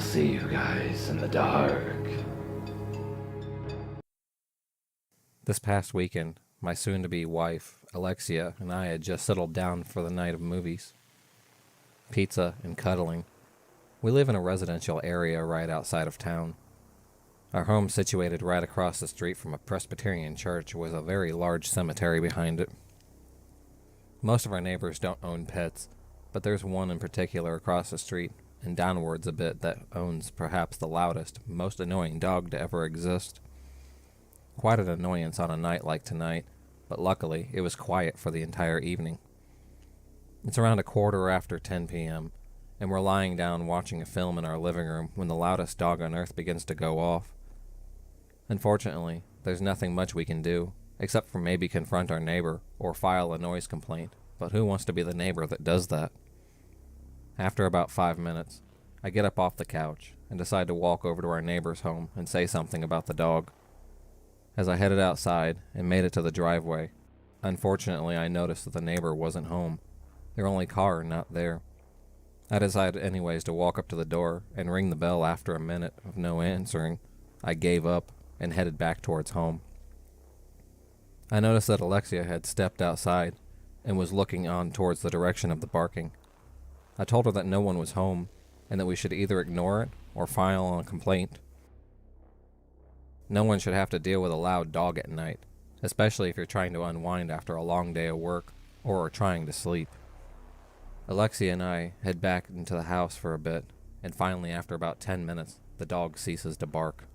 see you guys in the dark. This past weekend, my soon-to-be wife, Alexia, and I had just settled down for the night of movies, pizza, and cuddling. We live in a residential area right outside of town. Our home, situated right across the street from a Presbyterian church, with a very large cemetery behind it. Most of our neighbors don't own pets, but there's one in particular across the street and downwards a bit that owns perhaps the loudest, most annoying dog to ever exist. Quite an annoyance on a night like tonight, but luckily it was quiet for the entire evening. It's around 10:15 p.m., and we're lying down watching a film in our living room when the loudest dog on earth begins to go off. Unfortunately, there's nothing much we can do, except for maybe confront our neighbor or file a noise complaint, but who wants to be the neighbor that does that? After about 5 minutes, I get up off the couch and decide to walk over to our neighbor's home and say something about the dog. As I headed outside and made it to the driveway, unfortunately I noticed that the neighbor wasn't home, their only car not there. I decided anyways to walk up to the door and ring the bell. After a minute of no answering, I gave up and headed back towards home. I noticed that Alexia had stepped outside and was looking on towards the direction of the barking. I told her that no one was home and that we should either ignore it or file a complaint. No one should have to deal with a loud dog at night, especially if you're trying to unwind after a long day of work or are trying to sleep. Alexia and I head back into the house for a bit, and finally after about 10 minutes, the dog ceases to bark.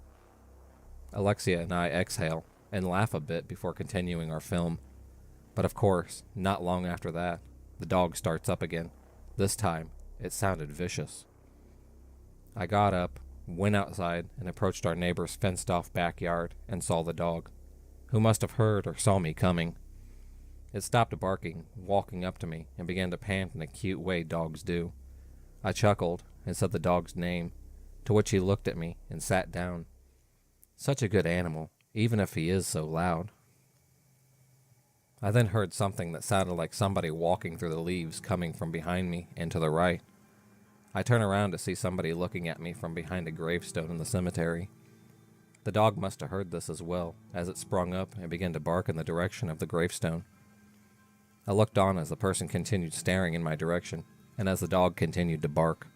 Alexia and I exhale and laugh a bit before continuing our film, but of course, not long after that, the dog starts up again. This time, it sounded vicious. I got up, went outside, and approached our neighbor's fenced-off backyard and saw the dog, who must have heard or saw me coming. It stopped barking, walking up to me, and began to pant in a cute way dogs do. I chuckled and said the dog's name, to which he looked at me and sat down. Such a good animal, even if he is so loud. I then heard something that sounded like somebody walking through the leaves coming from behind me and to the right. I turn around to see somebody looking at me from behind a gravestone in the cemetery. The dog must have heard this as well, as it sprung up and began to bark in the direction of the gravestone. I looked on as the person continued staring in my direction, and as the dog continued to bark.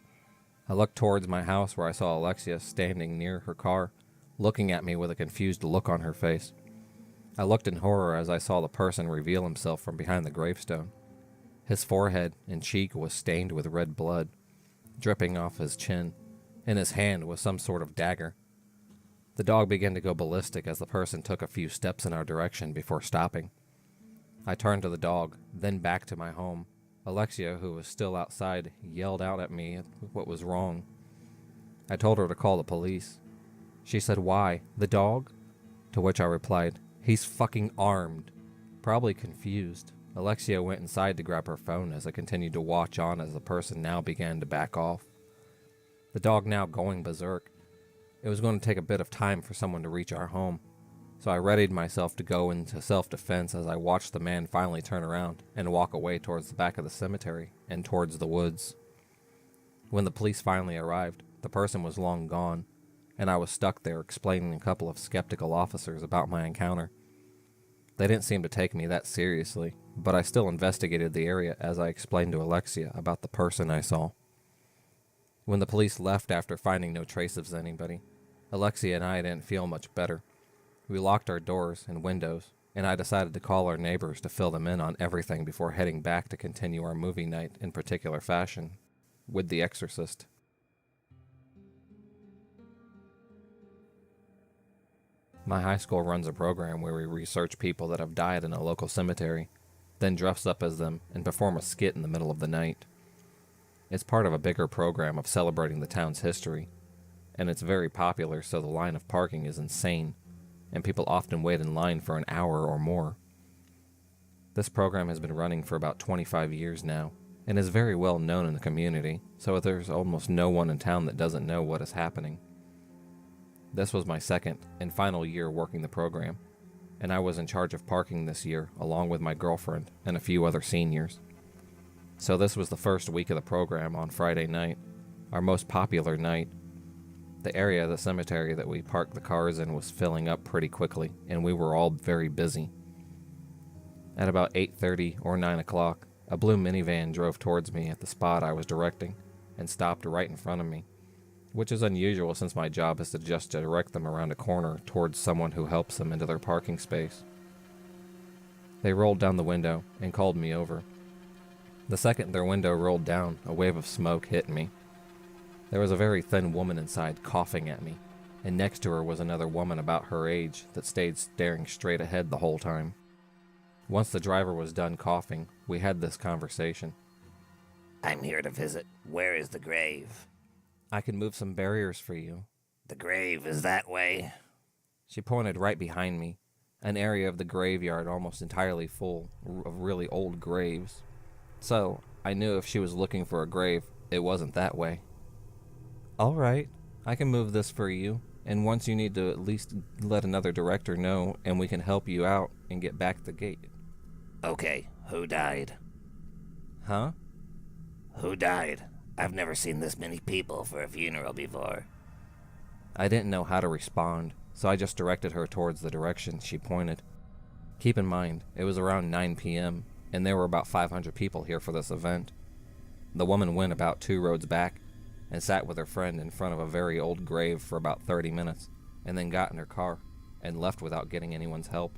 I looked towards my house where I saw Alexia standing near her car, looking at me with a confused look on her face. I looked in horror as I saw the person reveal himself from behind the gravestone. His forehead and cheek was stained with red blood, dripping off his chin. In his hand was some sort of dagger. The dog began to go ballistic as the person took a few steps in our direction before stopping. I turned to the dog, then back to my home. Alexia, who was still outside, yelled out at me what was wrong. I told her to call the police. She said, "Why? The dog?" To which I replied, "He's fucking armed." Probably confused, Alexia went inside to grab her phone as I continued to watch on as the person now began to back off. The dog now going berserk. It was going to take a bit of time for someone to reach our home, so I readied myself to go into self-defense as I watched the man finally turn around and walk away towards the back of the cemetery and towards the woods. When the police finally arrived, the person was long gone, and I was stuck there explaining to a couple of skeptical officers about my encounter. They didn't seem to take me that seriously, but I still investigated the area as I explained to Alexia about the person I saw. When the police left after finding no traces of anybody, Alexia and I didn't feel much better. We locked our doors and windows, and I decided to call our neighbors to fill them in on everything before heading back to continue our movie night in particular fashion, with The Exorcist. My high school runs a program where we research people that have died in a local cemetery, then dress up as them and perform a skit in the middle of the night. It's part of a bigger program of celebrating the town's history, and it's very popular, so the line of parking is insane, and people often wait in line for an hour or more. This program has been running for about 25 years now, and is very well known in the community, so there's almost no one in town that doesn't know what is happening. This was my second and final year working the program, and I was in charge of parking this year along with my girlfriend and a few other seniors. So this was the first week of the program on Friday night, our most popular night, The area of the cemetery that we parked the cars in was filling up pretty quickly, and we were all very busy. At about 8:30 or 9 o'clock, a blue minivan drove towards me at the spot I was directing and stopped right in front of me, which is unusual since my job is to just direct them around a corner towards someone who helps them into their parking space. They rolled down the window and called me over. The second their window rolled down, a wave of smoke hit me. There was a very thin woman inside coughing at me, and next to her was another woman about her age that stayed staring straight ahead the whole time. Once the driver was done coughing, we had this conversation. I'm here to visit. Where is the grave? I can move some barriers for you. The grave is that way. She pointed right behind me, an area of the graveyard almost entirely full of really old graves. So, I knew if she was looking for a grave, it wasn't that way. All right, I can move this for you, and once you need to at least let another director know, and we can help you out and get back the gate. Okay, who died? Huh? Who died? I've never seen this many people for a funeral before. I didn't know how to respond, so I just directed her towards the direction she pointed. Keep in mind, it was around 9 p.m., and there were about 500 people here for this event. The woman went about 2 roads back and sat with her friend in front of a very old grave for about 30 minutes, and then got in her car and left without getting anyone's help.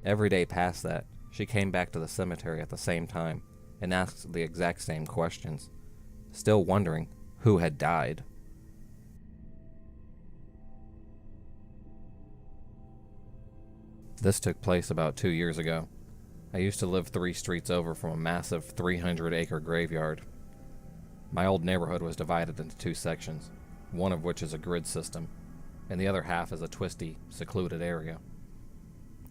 Every day past that, she came back to the cemetery at the same time and asked the exact same questions, still wondering who had died. This took place about 2 years ago. I used to live 3 streets over from a massive 300-acre graveyard. My old neighborhood was divided into 2 sections, one of which is a grid system, and the other half is a twisty, secluded area.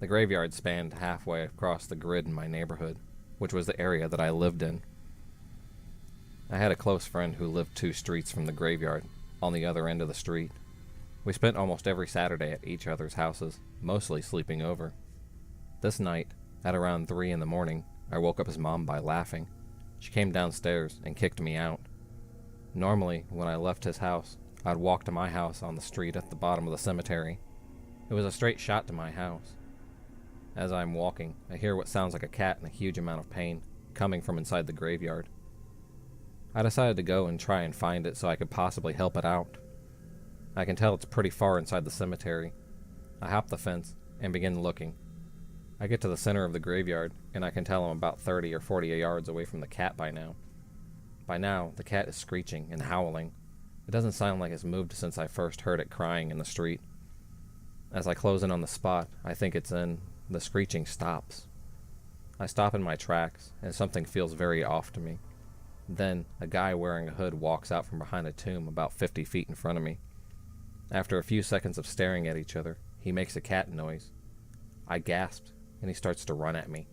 The graveyard spanned halfway across the grid in my neighborhood, which was the area that I lived in. I had a close friend who lived 2 streets from the graveyard, on the other end of the street. We spent almost every Saturday at each other's houses, mostly sleeping over. This night, at around 3 in the morning, I woke up his mom by laughing. She came downstairs and kicked me out. Normally, when I left his house, I'd walk to my house on the street at the bottom of the cemetery. It was a straight shot to my house. As I'm walking, I hear what sounds like a cat in a huge amount of pain, coming from inside the graveyard. I decided to go and try and find it so I could possibly help it out. I can tell it's pretty far inside the cemetery. I hop the fence and begin looking. I get to the center of the graveyard, and I can tell I'm about 30 or 40 yards away from the cat by now. By now, the cat is screeching and howling. It doesn't sound like it's moved since I first heard it crying in the street. As I close in on the spot I think it's in, the screeching stops. I stop in my tracks, and something feels very off to me. Then, a guy wearing a hood walks out from behind a tomb about 50 feet in front of me. After a few seconds of staring at each other, he makes a cat noise. I gasp, and he starts to run at me.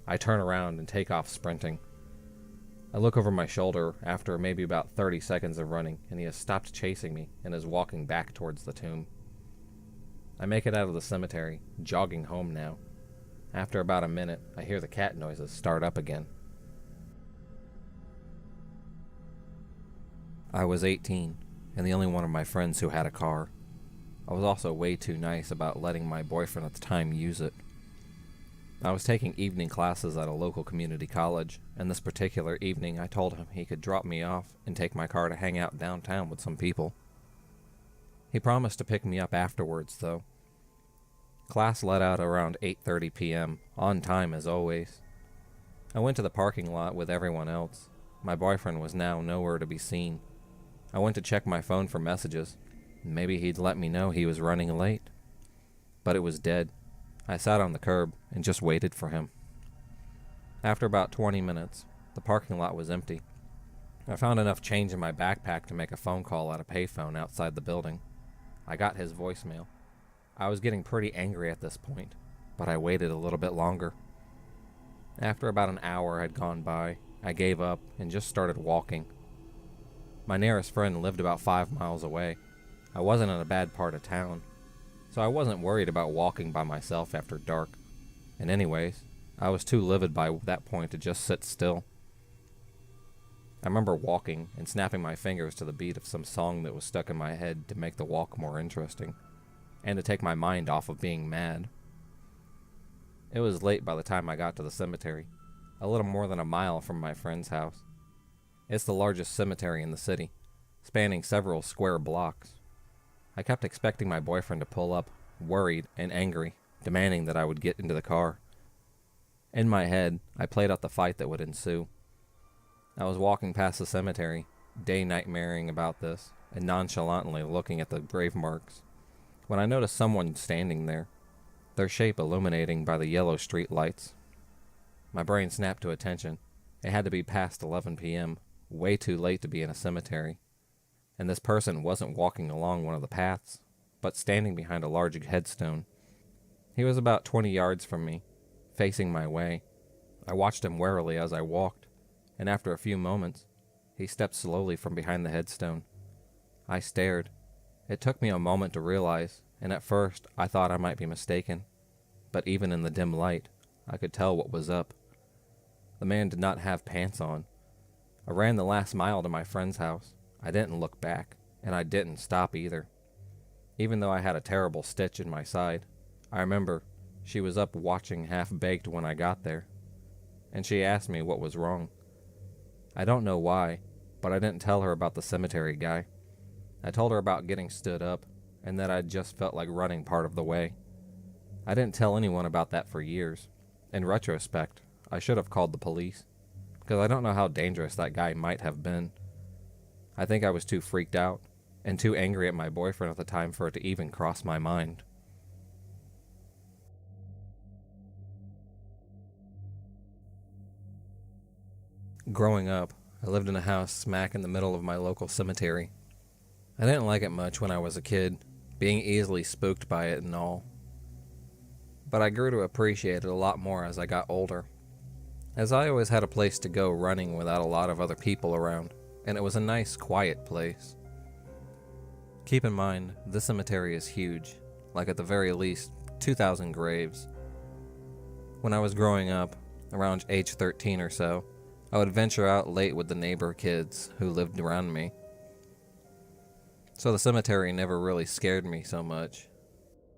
I turn around and take off sprinting. I look over my shoulder after maybe about 30 seconds of running, and he has stopped chasing me and is walking back towards the tomb. I make it out of the cemetery, jogging home now. After about a minute, I hear the cat noises start up again. I was 18, and the only one of my friends who had a car. I was also way too nice about letting my boyfriend at the time use it. I was taking evening classes at a local community college, and this particular evening I told him he could drop me off and take my car to hang out downtown with some people. He promised to pick me up afterwards, though. Class let out around 8:30 p.m., on time as always. I went to the parking lot with everyone else. My boyfriend was now nowhere to be seen. I went to check my phone for messages. Maybe he'd let me know he was running late. But it was dead. I sat on the curb and just waited for him. After about 20 minutes, the parking lot was empty. I found enough change in my backpack to make a phone call at a payphone outside the building. I got his voicemail. I was getting pretty angry at this point, but I waited a little bit longer. After about an hour had gone by, I gave up and just started walking. My nearest friend lived about 5 miles away. I wasn't in a bad part of town, so I wasn't worried about walking by myself after dark. And anyways, I was too livid by that point to just sit still. I remember walking and snapping my fingers to the beat of some song that was stuck in my head to make the walk more interesting, and to take my mind off of being mad. It was late by the time I got to the cemetery, a little more than a mile from my friend's house. It's the largest cemetery in the city, spanning several square blocks. I kept expecting my boyfriend to pull up, worried and angry, demanding that I would get into the car. In my head, I played out the fight that would ensue. I was walking past the cemetery, day-nightmaring about this, and nonchalantly looking at the grave marks, when I noticed someone standing there, their shape illuminating by the yellow street lights. My brain snapped to attention. It had to be past 11 p.m., way too late to be in a cemetery. And this person wasn't walking along one of the paths, but standing behind a large headstone. He was about 20 yards from me, facing my way. I watched him warily as I walked, and after a few moments, he stepped slowly from behind the headstone. I stared. It took me a moment to realize, and at first I thought I might be mistaken. But even in the dim light, I could tell what was up. The man did not have pants on. I ran the last mile to my friend's house. I didn't look back, and I didn't stop either. Even though I had a terrible stitch in my side, I remember she was up watching half-baked when I got there, and she asked me what was wrong. I don't know why, but I didn't tell her about the cemetery guy. I told her about getting stood up, and that I just felt like running part of the way. I didn't tell anyone about that for years. In retrospect, I should have called the police, because I don't know how dangerous that guy might have been. I think I was too freaked out, and too angry at my boyfriend at the time for it to even cross my mind. Growing up, I lived in a house smack in the middle of my local cemetery. I didn't like it much when I was a kid, being easily spooked by it and all. But I grew to appreciate it a lot more as I got older, as I always had a place to go running without a lot of other people around, and it was a nice, quiet place. Keep in mind, this cemetery is huge, like at the very least 2,000 graves. When I was growing up, around age 13 or so, I would venture out late with the neighbor kids who lived around me. So the cemetery never really scared me so much,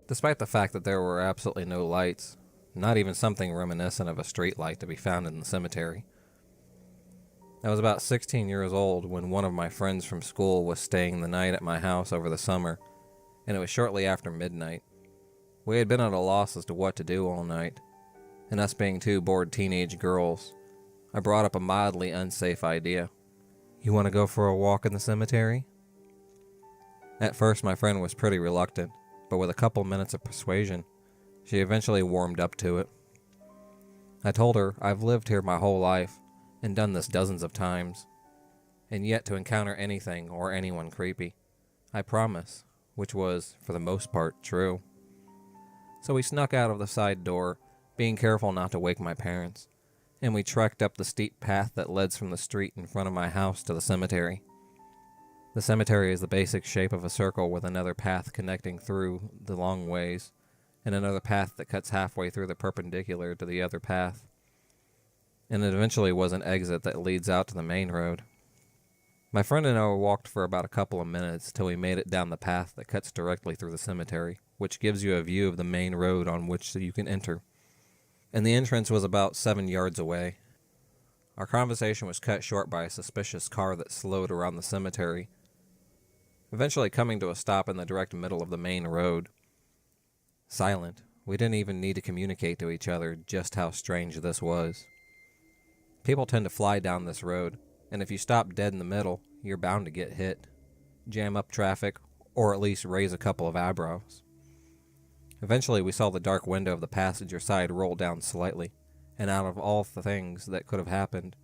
despite the fact that there were absolutely no lights, not even something reminiscent of a street light to be found in the cemetery. I was about 16 years old when one of my friends from school was staying the night at my house over the summer, and it was shortly after midnight. We had been at a loss as to what to do all night, and us being two bored teenage girls, I brought up a mildly unsafe idea. "You want to go for a walk in the cemetery?" At first my friend was pretty reluctant, but with a couple minutes of persuasion, she eventually warmed up to it. I told her I've lived here my whole life, and done this dozens of times, and yet to encounter anything or anyone creepy. I promise, which was, for the most part, true. So we snuck out of the side door, being careful not to wake my parents, and we trekked up the steep path that leads from the street in front of my house to the cemetery. The cemetery is the basic shape of a circle with another path connecting through the long ways, and another path that cuts halfway through the perpendicular to the other path. And it eventually was an exit that leads out to the main road. My friend and I walked for about a couple of minutes till we made it down the path that cuts directly through the cemetery, which gives you a view of the main road on which you can enter. And the entrance was about 7 yards away. Our conversation was cut short by a suspicious car that slowed around the cemetery, eventually coming to a stop in the direct middle of the main road. Silent, we didn't even need to communicate to each other just how strange this was. People tend to fly down this road, and if you stop dead in the middle, you're bound to get hit, jam up traffic, or at least raise a couple of eyebrows. Eventually we saw the dark window of the passenger side roll down slightly, and out of all the things that could have happened,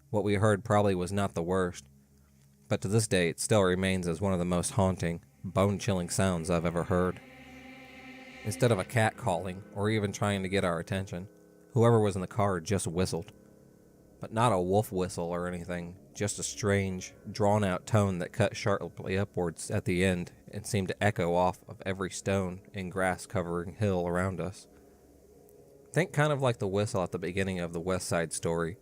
what we heard probably was not the worst, but to this day it still remains as one of the most haunting, bone-chilling sounds I've ever heard. Instead of a cat calling, or even trying to get our attention, whoever was in the car just whistled. But not a wolf whistle or anything, just a strange, drawn-out tone that cut sharply upwards at the end and seemed to echo off of every stone and grass-covering hill around us. Think kind of like the whistle at the beginning of the West Side Story,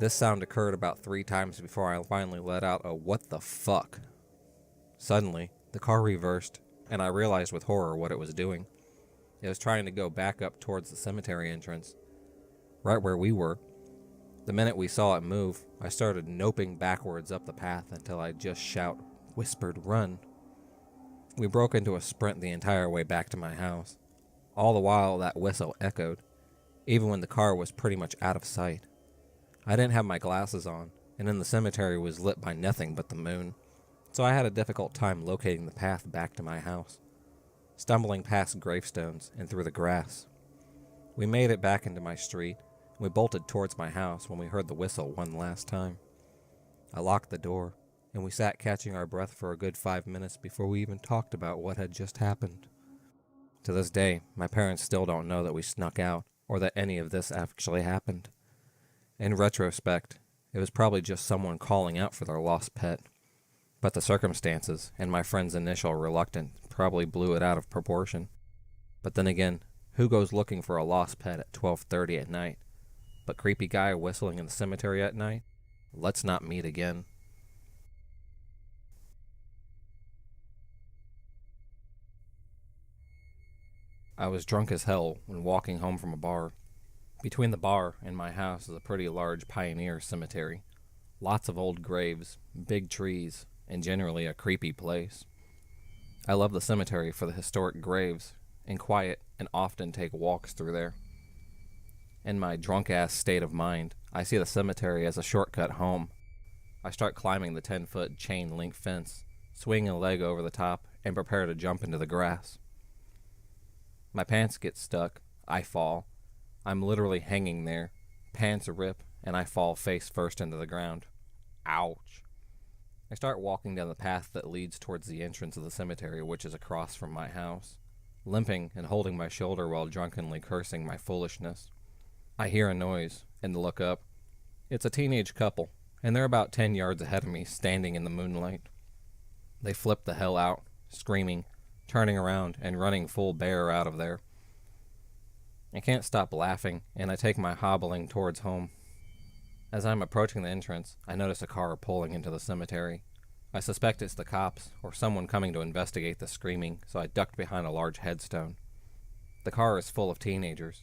This sound occurred about 3 times before I finally let out a "what the fuck." Suddenly, the car reversed, and I realized with horror what it was doing. It was trying to go back up towards the cemetery entrance, right where we were. The minute we saw it move, I started noping backwards up the path until I'd just shout, whispered, "Run." We broke into a sprint the entire way back to my house. All the while that whistle echoed, even when the car was pretty much out of sight. I didn't have my glasses on, and in the cemetery was lit by nothing but the moon, so I had a difficult time locating the path back to my house, stumbling past gravestones and through the grass. We made it back into my street. We bolted towards my house when we heard the whistle one last time. I locked the door, and we sat catching our breath for a good 5 minutes before we even talked about what had just happened. To this day, my parents still don't know that we snuck out or that any of this actually happened. In retrospect, it was probably just someone calling out for their lost pet, but the circumstances and my friend's initial reluctance probably blew it out of proportion. But then again, who goes looking for a lost pet at 12:30 at night? But creepy guy whistling in the cemetery at night? Let's not meet again. I was drunk as hell when walking home from a bar. Between the bar and my house is a pretty large pioneer cemetery. Lots of old graves, big trees, and generally a creepy place. I love the cemetery for the historic graves, and quiet, and often take walks through there. In my drunk-ass state of mind, I see the cemetery as a shortcut home. I start climbing the 10-foot chain-link fence, swing a leg over the top, and prepare to jump into the grass. My pants get stuck. I fall. I'm literally hanging there. Pants rip, and I fall face first into the ground. Ouch. I start walking down the path that leads towards the entrance of the cemetery, which is across from my house, limping and holding my shoulder while drunkenly cursing my foolishness. I hear a noise, and look up. It's a teenage couple, and they're about 10 yards ahead of me, standing in the moonlight. They flip the hell out, screaming, turning around, and running full bear out of there. I can't stop laughing, and I take my hobbling towards home. As I'm approaching the entrance, I notice a car pulling into the cemetery. I suspect it's the cops, or someone coming to investigate the screaming, so I ducked behind a large headstone. The car is full of teenagers.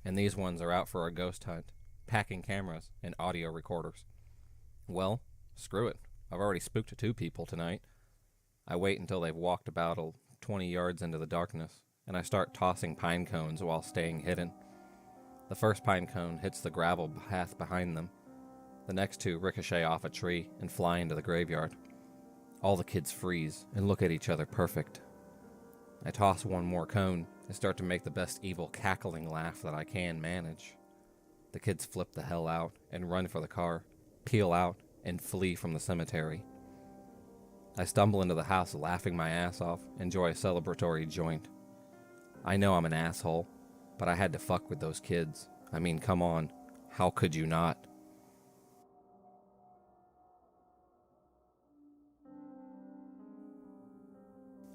And these ones are out for a ghost hunt, packing cameras and audio recorders. Well, screw it. I've already spooked 2 people tonight. I wait until they've walked about 20 yards into the darkness, and I start tossing pine cones while staying hidden. The first pine cone hits the gravel path behind them. The next 2 ricochet off a tree and fly into the graveyard. All the kids freeze and look at each other perfect. I toss one more cone and start to make the best evil cackling laugh that I can manage. The kids flip the hell out and run for the car, peel out, and flee from the cemetery. I stumble into the house laughing my ass off, enjoy a celebratory joint. I know I'm an asshole, but I had to fuck with those kids. I mean, come on, how could you not?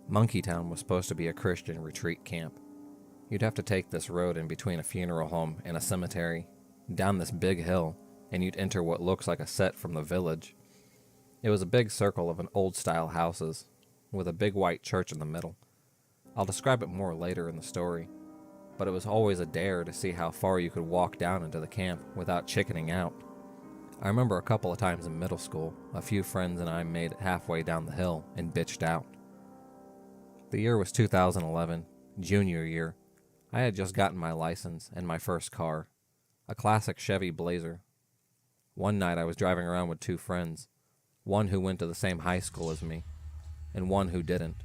Monkeytown was supposed to be a Christian retreat camp. You'd have to take this road in between a funeral home and a cemetery, down this big hill, and you'd enter what looks like a set from The Village. It was a big circle of an old-style houses, with a big white church in the middle. I'll describe it more later in the story, but it was always a dare to see how far you could walk down into the camp without chickening out. I remember a couple of times in middle school, a few friends and I made it halfway down the hill and bitched out. The year was 2011, junior year. I had just gotten my license and my first car, a classic Chevy Blazer. One night I was driving around with 2 friends, one who went to the same high school as me, and one who didn't.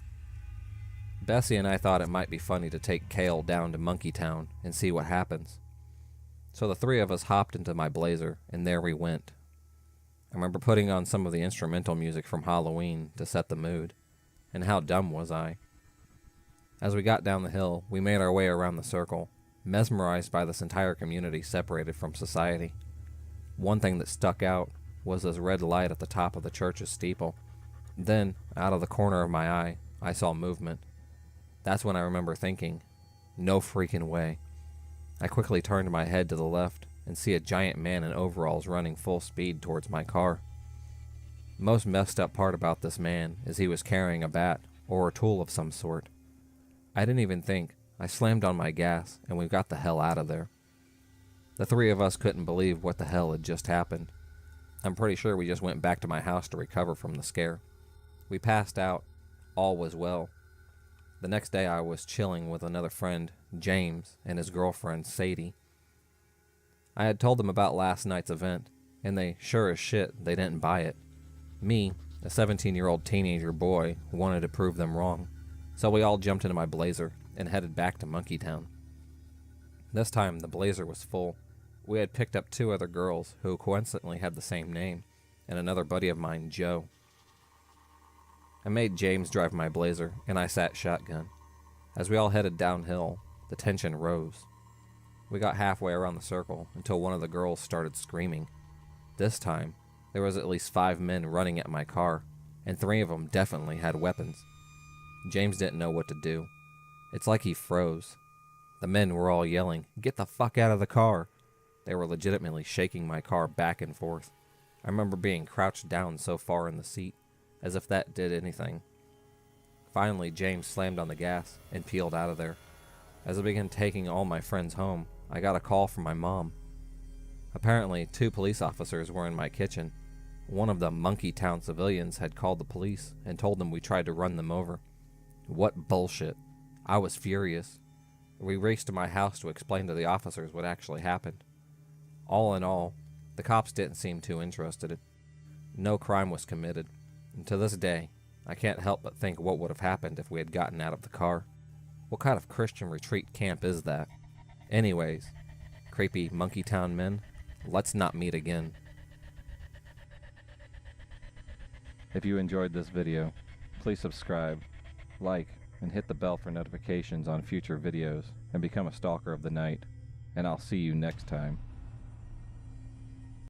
Bessie and I thought it might be funny to take Kale down to Monkeytown and see what happens. So the 3 of us hopped into my Blazer, and there we went. I remember putting on some of the instrumental music from Halloween to set the mood, and how dumb was I? As we got down the hill, we made our way around the circle, mesmerized by this entire community separated from society. One thing that stuck out was this red light at the top of the church's steeple. Then, out of the corner of my eye, I saw movement. That's when I remember thinking, no freaking way. I quickly turned my head to the left and see a giant man in overalls running full speed towards my car. The most messed up part about this man is he was carrying a bat or a tool of some sort. I didn't even think. I slammed on my gas and we got the hell out of there. The three of us couldn't believe what the hell had just happened. I'm pretty sure we just went back to my house to recover from the scare. We passed out. All was well. The next day I was chilling with another friend, James, and his girlfriend, Sadie. I had told them about last night's event, and they sure as shit they didn't buy it. Me, a 17-year-old teenager boy, wanted to prove them wrong, so we all jumped into my Blazer and headed back to Monkeytown. This time the Blazer was full. We had picked up 2 other girls who coincidentally had the same name, and another buddy of mine, Joe. I made James drive my Blazer, and I sat shotgun. As we all headed downhill, the tension rose. We got halfway around the circle until one of the girls started screaming. This time, there was at least 5 men running at my car, and 3 of them definitely had weapons. James didn't know what to do. It's like he froze. The men were all yelling, "Get the fuck out of the car!" They were legitimately shaking my car back and forth. I remember being crouched down so far in the seat, as if that did anything. Finally, James slammed on the gas and peeled out of there. As I began taking all my friends home, I got a call from my mom. Apparently, 2 police officers were in my kitchen. One of the Monkeytown civilians had called the police and told them we tried to run them over. What bullshit. I was furious. We raced to my house to explain to the officers what actually happened. All in all, the cops didn't seem too interested. No crime was committed. And to this day, I can't help but think what would have happened if we had gotten out of the car. What kind of Christian retreat camp is that? Anyways, creepy Monkeytown men, let's not meet again. If you enjoyed this video, please subscribe, like, and hit the bell for notifications on future videos, and become a stalker of the night. And I'll see you next time.